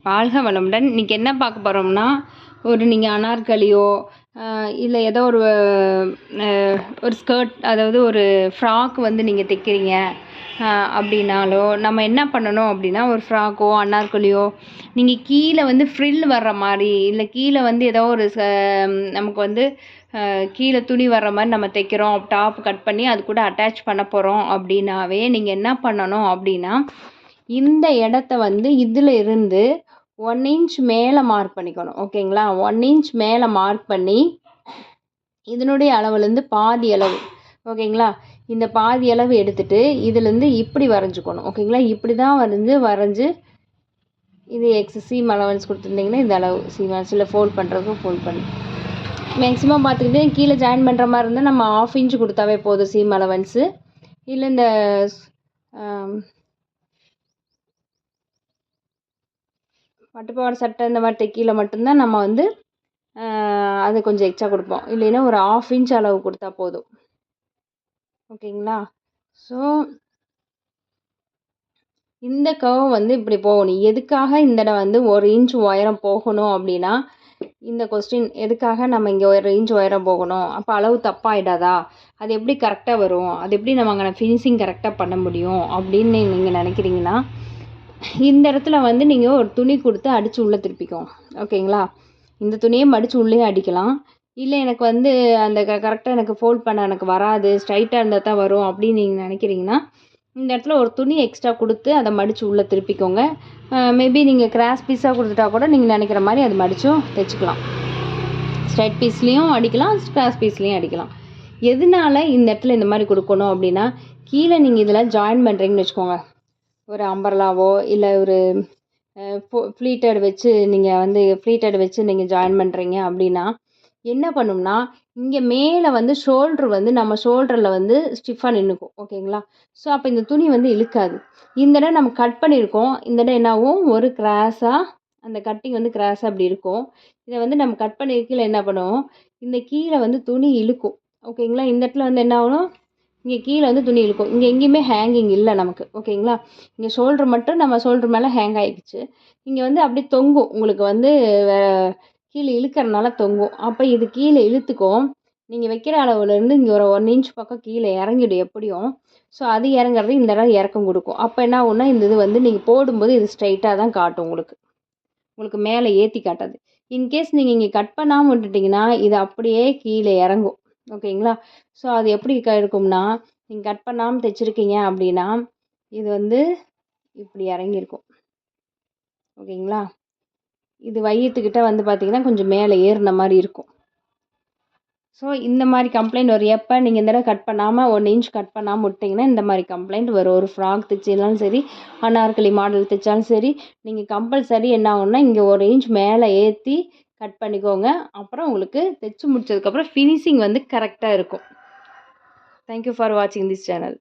வாழ்க வளமுடன். இன்றைக்கி என்ன பார்க்க போகிறோம்னா, நீங்கள் அனார்கலியோ இல்லை ஏதோ ஒரு ஸ்கர்ட், அதாவது ஒரு ஃப்ராக் நீங்கள் தைக்கிறீங்க அப்படின்னாலோ, நம்ம என்ன பண்ணணும் அப்படின்னா, ஒரு ஃப்ராக்கோ அனார்கலியோ நீங்கள் கீழே ஃப்ரில் வர்ற மாதிரி, இல்லை கீழே ஏதோ ஒரு நமக்கு கீழே துணி வர்ற மாதிரி நம்ம தைக்கிறோம், டாப் கட் பண்ணி அது கூட அட்டாச் பண்ண போகிறோம் அப்படின்னாவே நீங்கள் என்ன பண்ணணும் அப்படின்னா, இந்த இடத்த இதில் இருந்து 1 இன்ச் மேலே மார்க் பண்ணிக்கணும். ஓகேங்களா? 1 இன்ச் மேலே மார்க் பண்ணி இதனுடைய அளவுலேருந்து பாதி அளவு, ஓகேங்களா? இந்த பாதி அளவு எடுத்துகிட்டு இதுலேருந்து இப்படி வரைஞ்சிக்கணும். ஓகேங்களா? இப்படி தான் வரைஞ்சி இது சீம் அலவன்ஸ் கொடுத்துருந்தீங்கன்னா இந்த அளவு சீம் அலவன்ஸ், இல்லை ஃபோல்ட் பண்ணுறதுக்கும் ஃபோல்ட் பண்ணி மேக்ஸிமம் பார்த்துக்கிட்டு கீழே ஜாயின் பண்ணுற மாதிரி இருந்தால் நம்ம 1/2 இன்ச் கொடுத்தாவே போதும் சீம் அலவன்ஸு. இல்லை இந்த பட்டுப்பாவாடை சட்டை இந்த மாதிரி தைக்கீழ மட்டும்தான் நம்ம அது கொஞ்சம் எக்ஸ்ட்ரா கொடுப்போம். இல்லைன்னா ஒரு 1/2 இன்ச் அளவு கொடுத்தா போதும். ஓகேங்களா? ஸோ இந்த கர்வ் இப்படி போகணும். எதுக்காக இந்த இடம் 1 இன்ச் உயரம் போகணும் அப்படின்னா, இந்த கொஸ்டின் எதுக்காக நம்ம இங்கே 1 இன்ச் உயரம் போகணும், அப்போ அளவு தப்பாயிடாதா, அது எப்படி கரெக்டாக வரும், அது எப்படி நம்ம அங்கே ஃபினிஷிங் கரெக்டாக பண்ண முடியும் அப்படின்னு நீங்கள் நினைக்கிறீங்கன்னா, இந்த இடத்துல நீங்கள் ஒரு துணி கொடுத்து அடித்து உள்ளே திருப்பிக்கோங்க. ஓகேங்களா? இந்த துணியை மடித்து உள்ளே அடிக்கலாம். இல்லை எனக்கு அந்த கரெக்டாக எனக்கு ஃபோல்ட் பண்ண எனக்கு வராது, ஸ்ட்ரைட்டாக இருந்தால் தான் வரும் அப்படின்னு நீங்கள் நினைக்கிறீங்கன்னா, இந்த இடத்துல ஒரு துணி எக்ஸ்ட்ரா கொடுத்து அதை மடித்து உள்ளே திருப்பிக்கோங்க. மேபி நீங்கள் கிராஸ் பீஸாக கொடுத்துட்டா கூட நீங்கள் நினைக்கிற மாதிரி அது மடித்தும் தைச்சிக்கலாம். ஸ்ட்ரைட் பீஸ்லேயும் அடிக்கலாம், கிராஸ் பீஸ்லேயும் அடிக்கலாம். எதனால இந்த இடத்துல இந்த மாதிரி கொடுக்கணும் அப்படின்னா, கீழே நீங்கள் இதில் ஜாயின் பண்ணுறீங்கன்னு வச்சுக்கோங்க, ஒரு அம்பர்லாவோ இல்லை ஒரு ஃப்ளீட்டட் வச்சு நீங்கள் ஜாயின் பண்ணுறீங்க அப்படின்னா என்ன பண்ணும்னா, இங்கே மேலே ஷோல்ட்ரு நம்ம ஷோல்டரில் ஸ்டிஃபாக நின்றுக்கும். ஓகேங்களா? ஸோ அப்போ இந்த துணி இழுக்காது. இந்த இடம் நம்ம கட் பண்ணியிருக்கோம், இந்த இடம் என்னாகும், ஒரு கிராஸாக அந்த கட்டிங் கிராஸாக அப்படி இருக்கும். இதை நம்ம கட் பண்ணியிருக்கீழ என்ன பண்ணுவோம், இந்த கீழே துணி இழுக்கும். ஓகேங்களா? இந்த இடத்துல என்ன ஆகணும், இங்கே கீழே துணி இழுக்கும். இங்கே எங்கேயுமே ஹேங்கிங் இல்லை நமக்கு. ஓகேங்களா? இங்கே ஷோல்ட்ரு மட்டும் நம்ம ஷோல்ட்ரு மேலே ஹேங் ஆகிடுச்சு. இங்கே அப்படியே தொங்கும், உங்களுக்கு கீழே இழுக்கிறனால தொங்கும். அப்போ இது கீழே இழுத்துக்கும். நீங்கள் வைக்கிற அளவுலேருந்து இங்கே ஒரு 1 இன்ச் பக்கம் கீழே இறங்கிடும் எப்படியும். ஸோ அது இறங்குறது இந்த இடம் இறக்கம் கொடுக்கும். அப்போ என்ன ஆகும்னா, இந்த இது நீங்கள் போடும்போது இது ஸ்ட்ரைட்டாக தான் காட்டும். உங்களுக்கு மேலே ஏற்றி காட்டாது. இன்கேஸ் நீங்கள் இங்கே கட் பண்ணாமல் விட்டுட்டிங்கன்னா இது அப்படியே கீழே இறங்கும். ஓகேங்களா? ஸோ அது எப்படி இருக்கும்னா, நீங்கள் கட் பண்ணாமல் தைச்சிருக்கீங்க அப்படின்னா இது இப்படி இறங்கியிருக்கும். ஓகேங்களா? இது வயிற்றுக்கிட்ட பார்த்தீங்கன்னா கொஞ்சம் மேலே ஏறின மாதிரி இருக்கும். ஸோ இந்த மாதிரி கம்ப்ளைண்ட் வரும். எப்போ நீங்கள் இந்த இடம் கட் பண்ணாமல் 1 இன்ச் கட் பண்ணாமல் விட்டிங்கன்னா இந்த மாதிரி கம்ப்ளைண்ட் வரும். ஒரு ஃப்ராக் தைச்சாலும் சரி, அனார்கலி மாடல் தைச்சாலும் சரி, நீங்கள் கம்பல்சரி என்ன ஆகும்னா, இங்கே 1 இன்ச் மேலே ஏற்றி கட் பண்ணிக்கோங்க. அப்புறம் உங்களுக்கு தைச்சி முடிச்சதுக்கப்புறம் ஃபினிஷிங் கரெக்டாக இருக்கும். தேங்க்யூ ஃபார் வாட்சிங் திஸ் சேனல்.